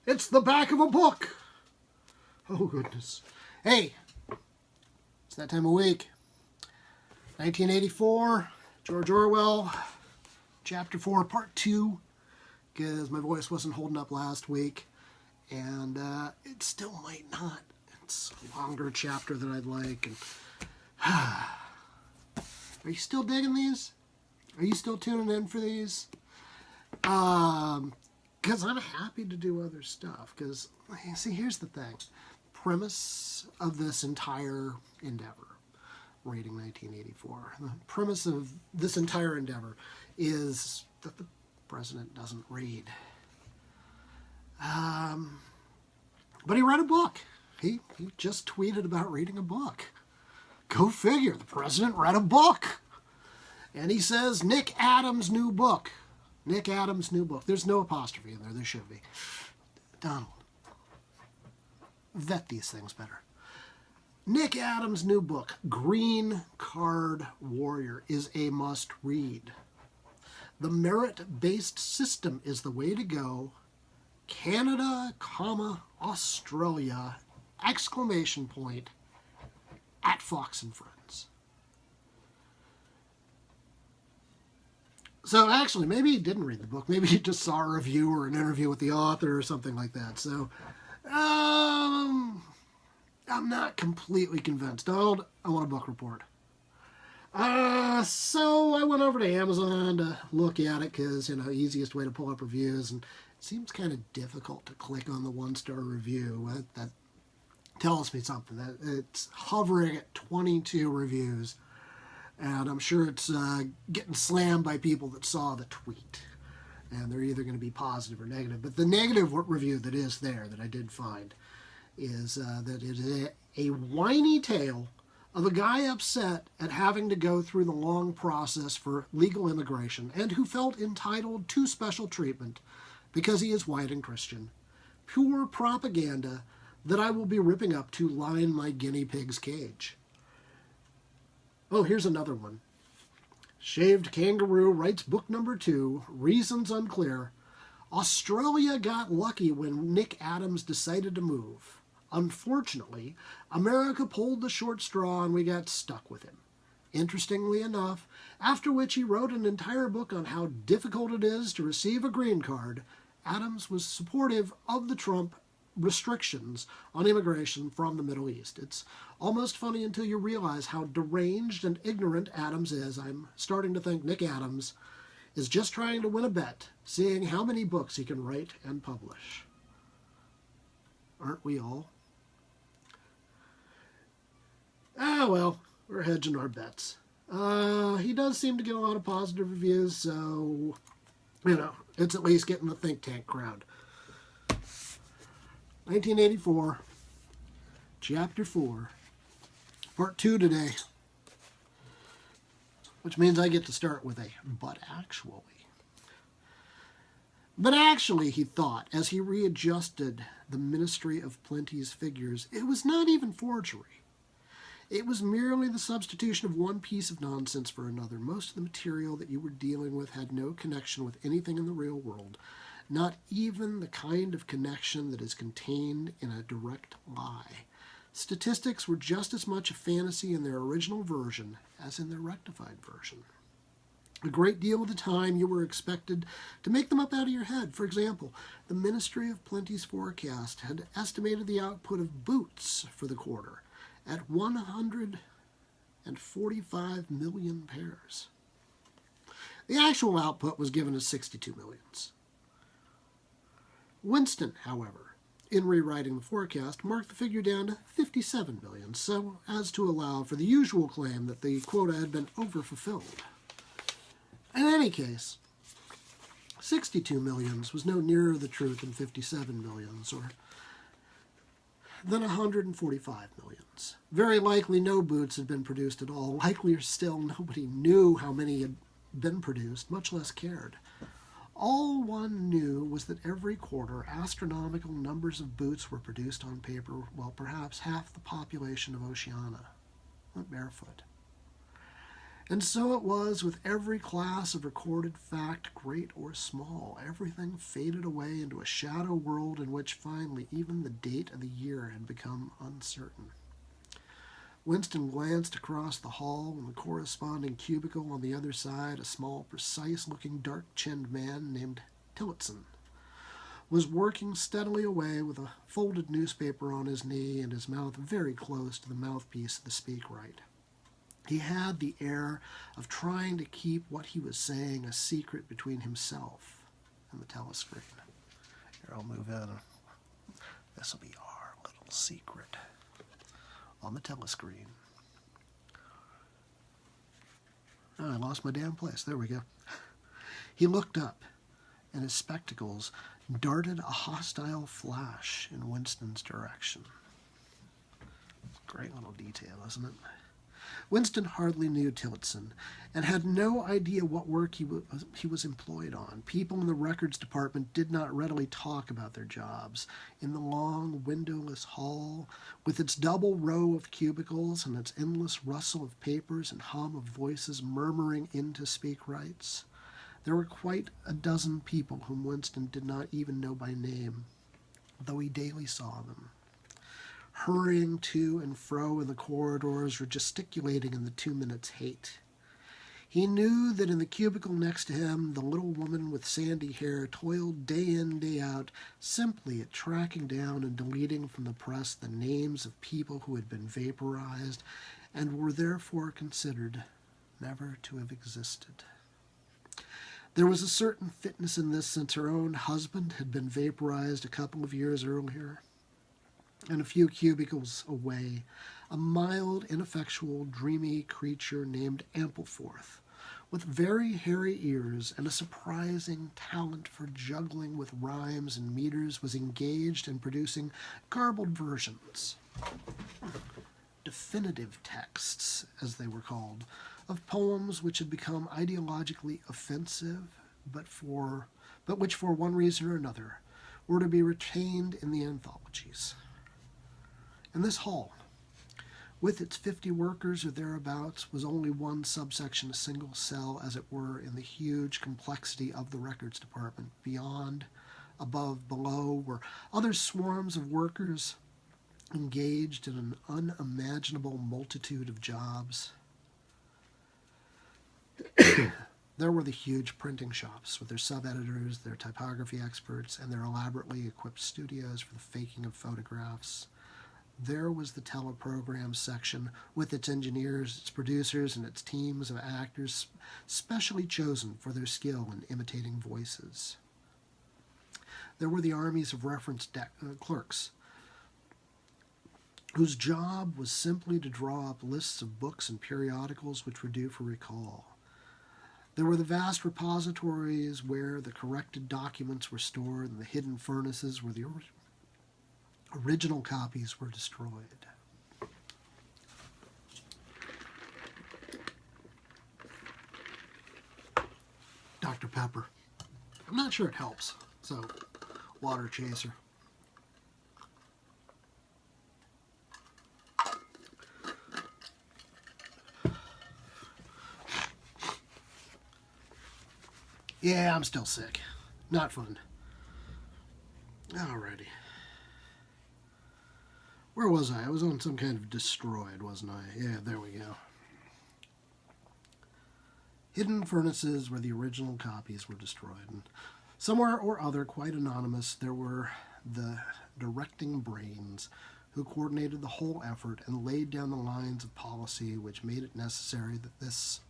It's the back of a book. Oh, goodness. Hey, it's that time of week. 1984, George Orwell, Chapter 4, Part 2, because my voice wasn't holding up last week, and it still might not. It's a longer chapter than I'd like. And, are you still digging these? Are you still tuning in for these? Because I'm happy to do other stuff. Because, see, here's the thing. Premise of this entire endeavor, reading 1984, the premise of this entire endeavor is that the president doesn't read. But he read a book. He just tweeted about reading a book. Go figure, the president read a book. And he says, Nick Adams' new book. Nick Adams' new book. There's no apostrophe in there. There should be. Donald, vet these things better. Nick Adams' new book, Green Card Warrior, is a must-read. The merit-based system is the way to go. Canada, Australia, exclamation point, at Fox and Friends. So actually, maybe he didn't read the book. Maybe he just saw a review or an interview with the author or something like that. So, I'm not completely convinced. Donald, I want a book report. So I went over to Amazon to look at it because, easiest way to pull up reviews. And it seems kind of difficult to click on the one-star review. That tells me something. That it's hovering at 22 reviews. And I'm sure it's getting slammed by people that saw the tweet. And they're either going to be positive or negative. But the negative review that is there, that I did find, is that it is a whiny tale of a guy upset at having to go through the long process for legal immigration and who felt entitled to special treatment because he is white and Christian. Pure propaganda that I will be ripping up to line my guinea pig's cage. Oh, here's another one. Shaved Kangaroo writes book number 2, Reasons Unclear. Australia got lucky when Nick Adams decided to move. Unfortunately, America pulled the short straw and we got stuck with him. Interestingly enough, after which he wrote an entire book on how difficult it is to receive a green card, Adams was supportive of the Trump restrictions on immigration from the Middle East. It's almost funny until you realize how deranged and ignorant Adams is. I'm starting to think Nick Adams is just trying to win a bet, seeing how many books he can write and publish. Aren't we all? Well, we're hedging our bets. He does seem to get a lot of positive reviews, so, it's at least getting the think tank crowd. 1984, Chapter 4, Part 2 today. Which means I get to start with a but actually. But actually, he thought, as he readjusted the Ministry of Plenty's figures, it was not even forgery. It was merely the substitution of one piece of nonsense for another. Most of the material that you were dealing with had no connection with anything in the real world, not even the kind of connection that is contained in a direct lie. Statistics were just as much a fantasy in their original version as in their rectified version. A great deal of the time you were expected to make them up out of your head. For example, the Ministry of Plenty's forecast had estimated the output of boots for the quarter at 145 million pairs. The actual output was given as 62 millions. Winston, however, in rewriting the forecast, marked the figure down to 57 million, so as to allow for the usual claim that the quota had been overfulfilled. In any case, 62 millions was no nearer the truth than 57 millions, or than 145 millions. Very likely no boots had been produced at all. Likelier still, nobody knew how many had been produced, much less cared. All one knew was that every quarter astronomical numbers of boots were produced on paper, while perhaps half the population of Oceania went barefoot. And so it was with every class of recorded fact, great or small. Everything faded away into a shadow world in which finally even the date of the year had become uncertain. Winston glanced across the hall, and the corresponding cubicle on the other side, a small, precise-looking, dark-chinned man named Tillotson was working steadily away with a folded newspaper on his knee and his mouth very close to the mouthpiece of the speakwrite. He had the air of trying to keep what he was saying a secret between himself and the telescreen. Here, I'll move in. This will be our little secret on the telescreen. Oh, I lost my damn place. There we go. He looked up, and his spectacles darted a hostile flash in Winston's direction. Great little detail, isn't it? Winston hardly knew Tillotson and had no idea what work he was employed on. People in the records department did not readily talk about their jobs. In the long, windowless hall, with its double row of cubicles and its endless rustle of papers and hum of voices murmuring into speakwrites, there were quite a dozen people whom Winston did not even know by name, though he daily saw them, hurrying to and fro in the corridors or gesticulating in the 2 minutes' hate. He knew that in the cubicle next to him, the little woman with sandy hair toiled day in, day out, simply at tracking down and deleting from the press the names of people who had been vaporized and were therefore considered never to have existed. There was a certain fitness in this, since her own husband had been vaporized a couple of years earlier. And a few cubicles away, a mild, ineffectual, dreamy creature named Ampleforth, with very hairy ears and a surprising talent for juggling with rhymes and meters, was engaged in producing garbled versions, definitive texts, as they were called, of poems which had become ideologically offensive, but which for one reason or another were to be retained in the anthologies. And this hall, with its 50 workers or thereabouts, was only one subsection, a single cell, as it were, in the huge complexity of the records department. Beyond, above, below, were other swarms of workers engaged in an unimaginable multitude of jobs. There were the huge printing shops with their sub-editors, their typography experts, and their elaborately equipped studios for the faking of photographs. There was the teleprogram section with its engineers, its producers, and its teams of actors specially chosen for their skill in imitating voices. There were the armies of reference clerks, whose job was simply to draw up lists of books and periodicals which were due for recall. There were the vast repositories where the corrected documents were stored, and the hidden furnaces where the original copies were destroyed. Dr. Pepper. I'm not sure it helps, so water chaser. Yeah, I'm still sick. Not fun. Alrighty. Where was I? I was on some kind of destroyed, wasn't I? Yeah, there we go. Hidden furnaces where the original copies were destroyed. And somewhere or other, quite anonymous, there were the directing brains who coordinated the whole effort and laid down the lines of policy which made it necessary that this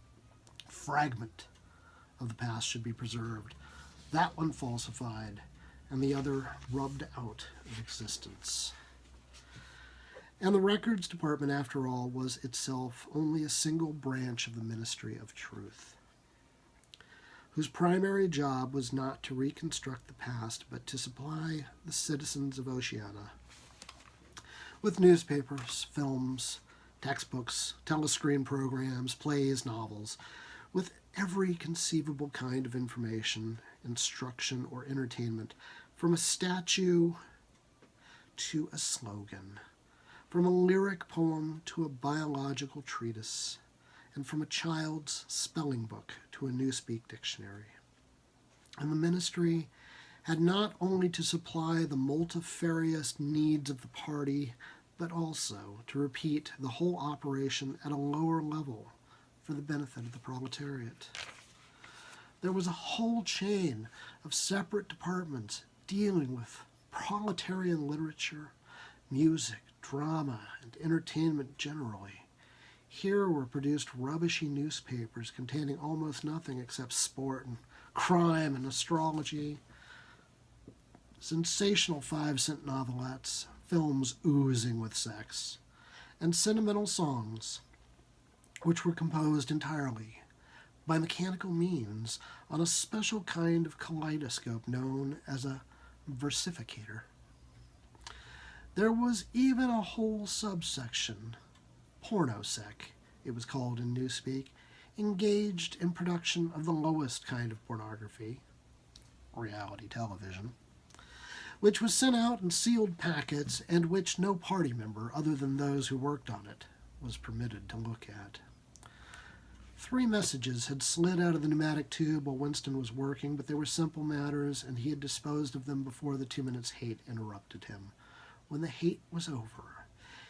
fragment of the past should be preserved, that one falsified, and the other rubbed out of existence. And the records department, after all, was itself only a single branch of the Ministry of Truth, whose primary job was not to reconstruct the past, but to supply the citizens of Oceania with newspapers, films, textbooks, telescreen programs, plays, novels, with every conceivable kind of information, instruction, or entertainment, from a statue to a slogan, from a lyric poem to a biological treatise, and from a child's spelling book to a Newspeak dictionary. And the ministry had not only to supply the multifarious needs of the party, but also to repeat the whole operation at a lower level for the benefit of the proletariat. There was a whole chain of separate departments dealing with proletarian literature, music, drama, and entertainment generally. Here were produced rubbishy newspapers containing almost nothing except sport and crime and astrology, sensational 5-cent novelettes, films oozing with sex, and sentimental songs, which were composed entirely by mechanical means on a special kind of kaleidoscope known as a versificator. There was even a whole subsection, pornosec, it was called in Newspeak, engaged in production of the lowest kind of pornography, reality television, which was sent out in sealed packets and which no party member, other than those who worked on it, was permitted to look at. 3 messages had slid out of the pneumatic tube while Winston was working, but they were simple matters, and he had disposed of them before the 2 minutes' hate interrupted him. When the hate was over,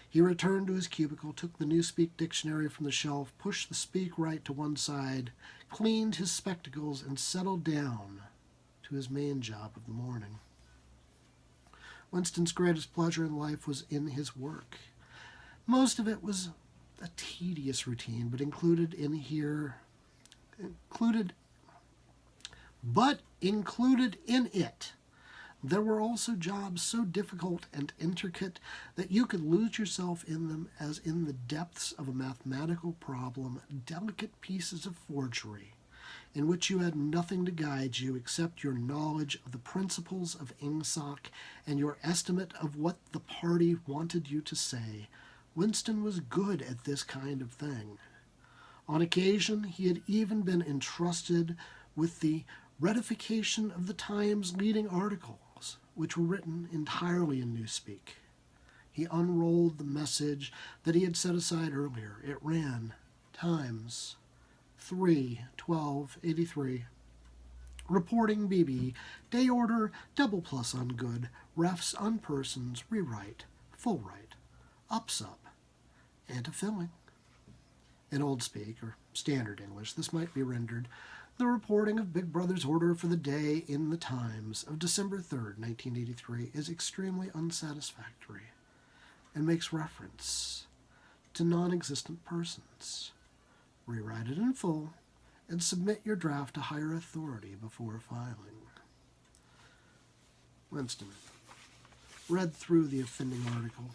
he returned to his cubicle, took the Newspeak dictionary from the shelf, pushed the speak right to one side, cleaned his spectacles, and settled down to his main job of the morning. Winston's greatest pleasure in life was in his work. Most of it was a tedious routine, but included in it, there were also jobs so difficult and intricate that you could lose yourself in them as in the depths of a mathematical problem, delicate pieces of forgery, in which you had nothing to guide you except your knowledge of the principles of ingsoc and your estimate of what the party wanted you to say. Winston was good at this kind of thing. On occasion, he had even been entrusted with the ratification of the Times' leading articles, which were written entirely in Newspeak. He unrolled the message that he had set aside earlier. It ran, Times, 3/12/83. Reporting BB, day order, double plus on good, refs on persons, rewrite, full right, ups up, anti-filling. In Old Speak, or Standard English, this might be rendered, the reporting of Big Brother's order for the day in the Times of December 3rd, 1983 is extremely unsatisfactory and makes reference to non-existent persons. Rewrite it in full and submit your draft to higher authority before filing. Winston read through the offending article.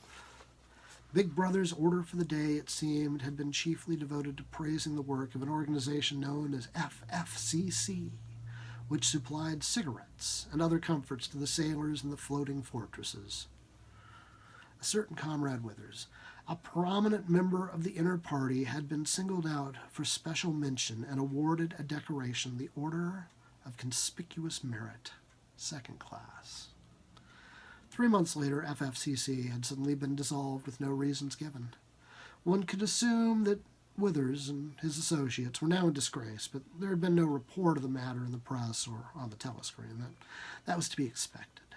Big Brother's order for the day, it seemed, had been chiefly devoted to praising the work of an organization known as FFCC, which supplied cigarettes and other comforts to the sailors in the floating fortresses. A certain Comrade Withers, a prominent member of the inner party, had been singled out for special mention and awarded a decoration, the Order of Conspicuous Merit, 2nd class. 3 months later, FFCC had suddenly been dissolved with no reasons given. One could assume that Withers and his associates were now in disgrace, but there had been no report of the matter in the press or on the telescreen. That was to be expected,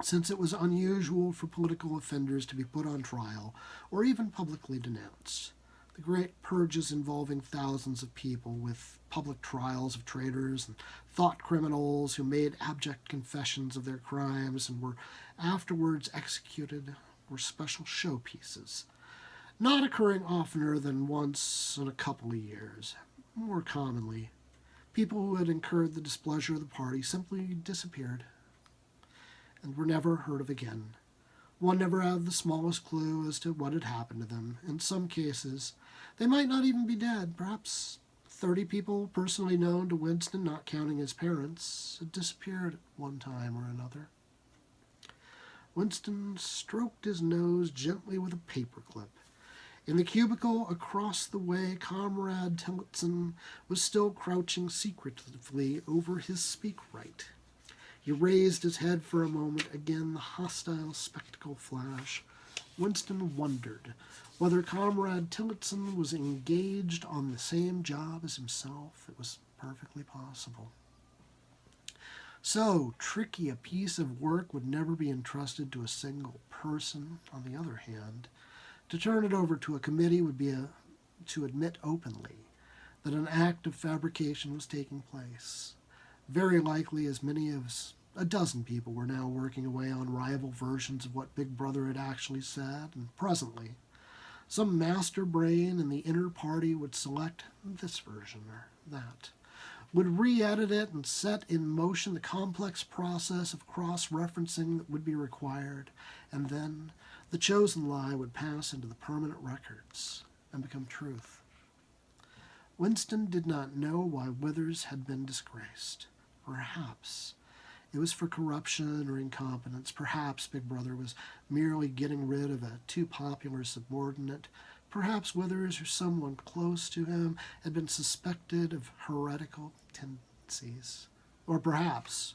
since it was unusual for political offenders to be put on trial or even publicly denounced. The great purges involving thousands of people, with public trials of traitors and thought criminals who made abject confessions of their crimes and were afterwards executed, were special showpieces, not occurring oftener than once in a couple of years. More commonly, people who had incurred the displeasure of the party simply disappeared and were never heard of again. One never had the smallest clue as to what had happened to them. In some cases, they might not even be dead. Perhaps 30 people personally known to Winston, not counting his parents, had disappeared at one time or another. Winston stroked his nose gently with a paperclip. In the cubicle across the way, Comrade Tillotson was still crouching secretively over his speakwrite. He raised his head for a moment, again the hostile spectacle flash. Winston wondered Whether Comrade Tillotson was engaged on the same job as himself, it was perfectly possible. So tricky a piece of work would never be entrusted to a single person. On the other hand, to turn it over to a committee would be to admit openly that an act of fabrication was taking place. Very likely as many as a dozen people were now working away on rival versions of what Big Brother had actually said, and presently, some master brain in the inner party would select this version or that, would re-edit it and set in motion the complex process of cross-referencing that would be required, and then the chosen lie would pass into the permanent records and become truth. Winston did not know why Withers had been disgraced. Perhaps it was for corruption or incompetence. Perhaps Big Brother was merely getting rid of a too popular subordinate. Perhaps Withers or someone close to him had been suspected of heretical tendencies. Or perhaps,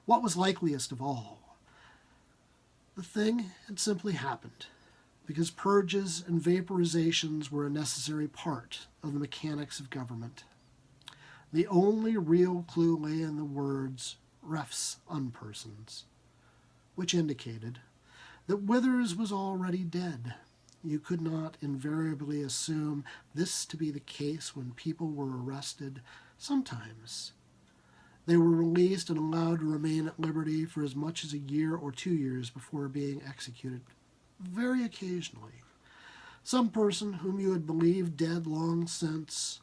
what was likeliest of all, the thing had simply happened because purges and vaporizations were a necessary part of the mechanics of government. The only real clue lay in the words refs unpersons, which indicated that Withers was already dead. You could not invariably assume this to be the case when people were arrested. Sometimes they were released and allowed to remain at liberty for as much as a year or 2 years before being executed. Very occasionally, some person whom you had believed dead long since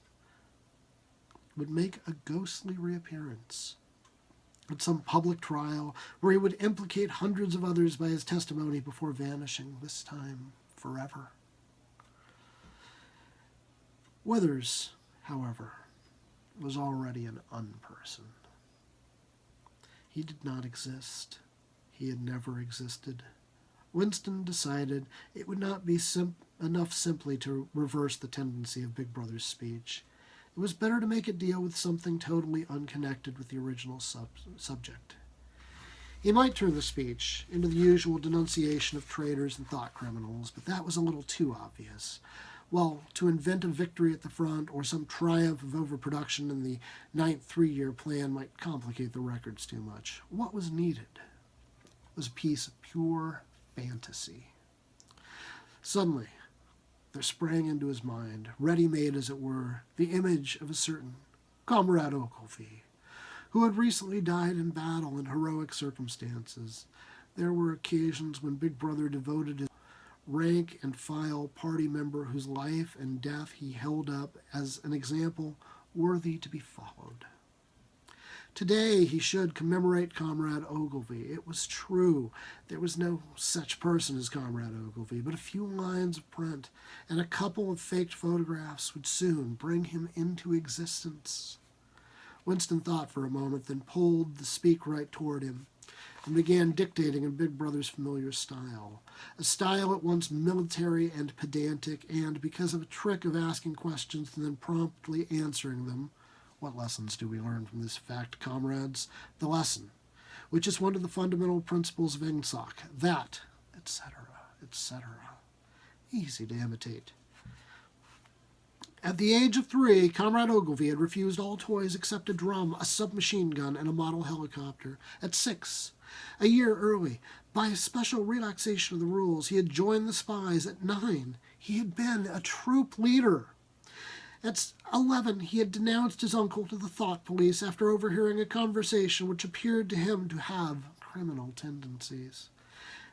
would make a ghostly reappearance at some public trial where he would implicate hundreds of others by his testimony before vanishing, this time forever. Withers, however, was already an unperson. He did not exist. He had never existed. Winston decided it would not be enough simply to reverse the tendency of Big Brother's speech. It was better to make it deal with something totally unconnected with the original subject. He might turn the speech into the usual denunciation of traitors and thought criminals, but that was a little too obvious. Well, to invent a victory at the front or some triumph of overproduction in the 9th three-year plan might complicate the records too much. What was needed was a piece of pure fantasy. Suddenly, there sprang into his mind, ready-made as it were, the image of a certain Comrade Ogilvy, who had recently died in battle in heroic circumstances. There were occasions when Big Brother devoted his rank-and-file party member whose life and death he held up as an example worthy to be followed. Today he should commemorate Comrade Ogilvy. It was true. There was no such person as Comrade Ogilvy, but a few lines of print and a couple of faked photographs would soon bring him into existence. Winston thought for a moment, then pulled the speak right toward him and began dictating in Big Brother's familiar style, a style at once military and pedantic, and, because of a trick of asking questions and then promptly answering them, what lessons do we learn from this fact, comrades? The lesson, which is one of the fundamental principles of Ingsoc, that, etc., etc. Easy to imitate. At the age of 3, Comrade Ogilvy had refused all toys except a drum, a submachine gun, and a model helicopter. At 6, a year early, by a special relaxation of the rules, he had joined the spies. At 9, he had been a troop leader. At 11, he had denounced his uncle to the thought police after overhearing a conversation which appeared to him to have criminal tendencies.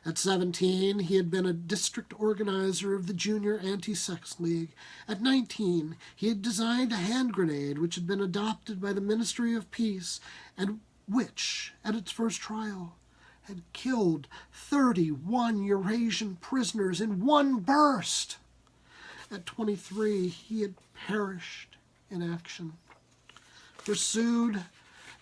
At 17, he had been a district organizer of the Junior Anti-Sex League. At 19, he had designed a hand grenade which had been adopted by the Ministry of Peace and which, at its first trial, had killed 31 Eurasian prisoners in one burst. At 23, he had perished in action, pursued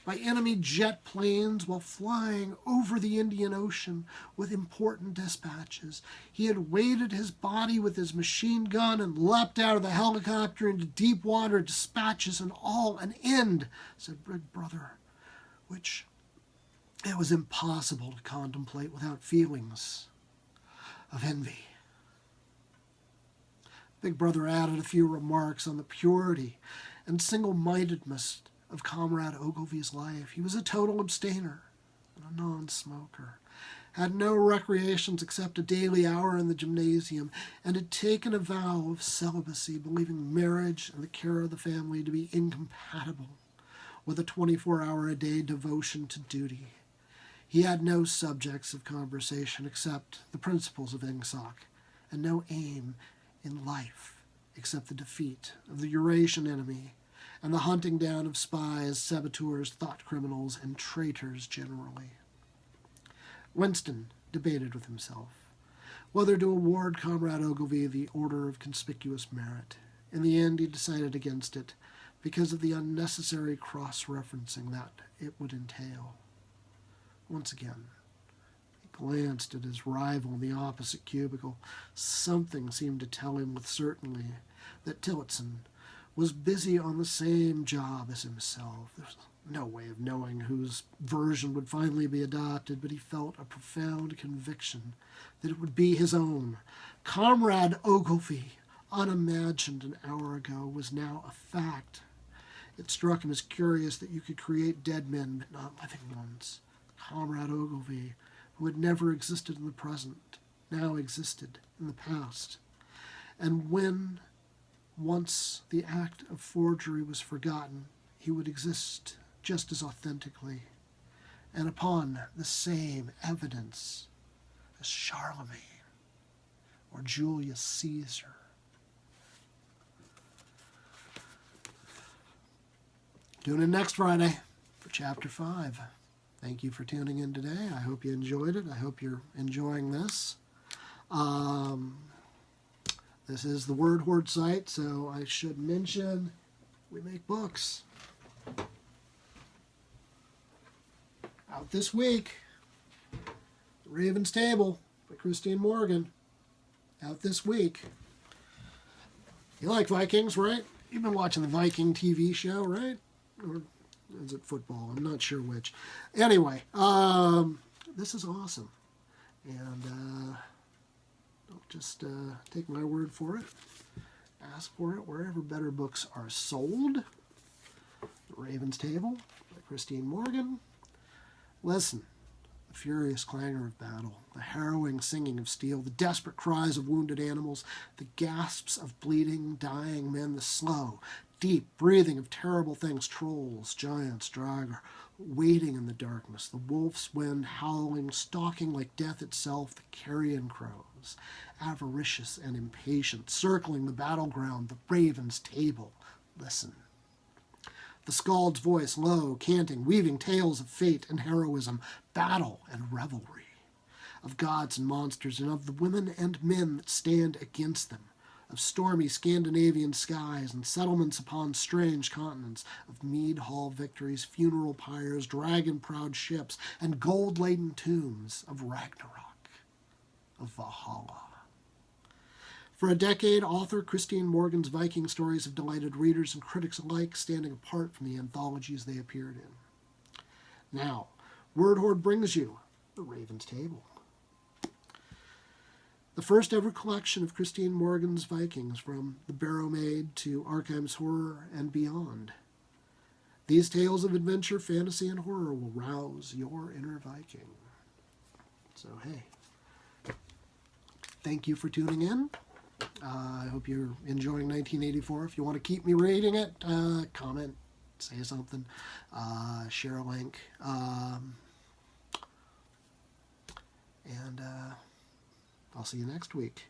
by enemy jet planes while flying over the Indian Ocean with important dispatches. He had weighted his body with his machine gun and leapt out of the helicopter into deep water dispatches, and all an end, said Big Brother, which it was impossible to contemplate without feelings of envy. Big Brother added a few remarks on the purity and single-mindedness of Comrade Ogilvy's life. He was a total abstainer and a non-smoker, had no recreations except a daily hour in the gymnasium, and had taken a vow of celibacy, believing marriage and the care of the family to be incompatible with a 24-hour-a-day devotion to duty. He had no subjects of conversation except the principles of Ingsoc, and no aim in life except the defeat of the Eurasian enemy and the hunting down of spies, saboteurs, thought criminals, and traitors generally. Winston debated with himself whether to award Comrade Ogilvy the Order of Conspicuous Merit. In the end, he decided against it because of the unnecessary cross-referencing that it would entail. Once again, he glanced at his rival in the opposite cubicle. Something seemed to tell him with certainty that Tillotson was busy on the same job as himself. There was no way of knowing whose version would finally be adopted, but he felt a profound conviction that it would be his own. Comrade Ogilvy, unimagined an hour ago, was now a fact. It struck him as curious that you could create dead men but not living ones. Comrade Ogilvy, who had never existed in the present, now existed in the past. And when once the act of forgery was forgotten, he would exist just as authentically and upon the same evidence as Charlemagne or Julius Caesar. Tune in next Friday for Chapter 5. Thank you for tuning in today. I hope you enjoyed it. I hope you're enjoying this. This is the Word Hoard site, so I should mention we make books. Out this week, The Raven's Table by Christine Morgan. Out this week. You like Vikings, right? You've been watching the Viking TV show, right? Or is it football? I'm not sure which. Anyway, this is awesome. And don't just take my word for it. Ask for it wherever better books are sold. The Raven's Table by Christine Morgan. Listen. The furious clangor of battle, the harrowing singing of steel, the desperate cries of wounded animals, the gasps of bleeding, dying men, the slow, deep breathing of terrible things, trolls, giants, Draugr, waiting in the darkness, the wolf's wind howling, stalking like death itself, the carrion crows, avaricious and impatient, circling the battleground, the Raven's Table. Listen. The skald's voice, low, canting, weaving tales of fate and heroism, battle and revelry, of gods and monsters, and of the women and men that stand against them, of stormy Scandinavian skies and settlements upon strange continents, of mead hall victories, funeral pyres, dragon-proud ships, and gold-laden tombs, of Ragnarok, of Valhalla. For a decade, author Christine Morgan's Viking stories have delighted readers and critics alike, standing apart from the anthologies they appeared in. Now, Word Hoard brings you The Raven's Table, the first ever collection of Christine Morgan's Vikings, from The Barrowmaid to Arkheim's Horror and beyond. These tales of adventure, fantasy, and horror will rouse your inner Viking. So, hey, thank you for tuning in. I hope you're enjoying 1984. If you want to keep me reading it, comment, say something, share a link, and I'll see you next week.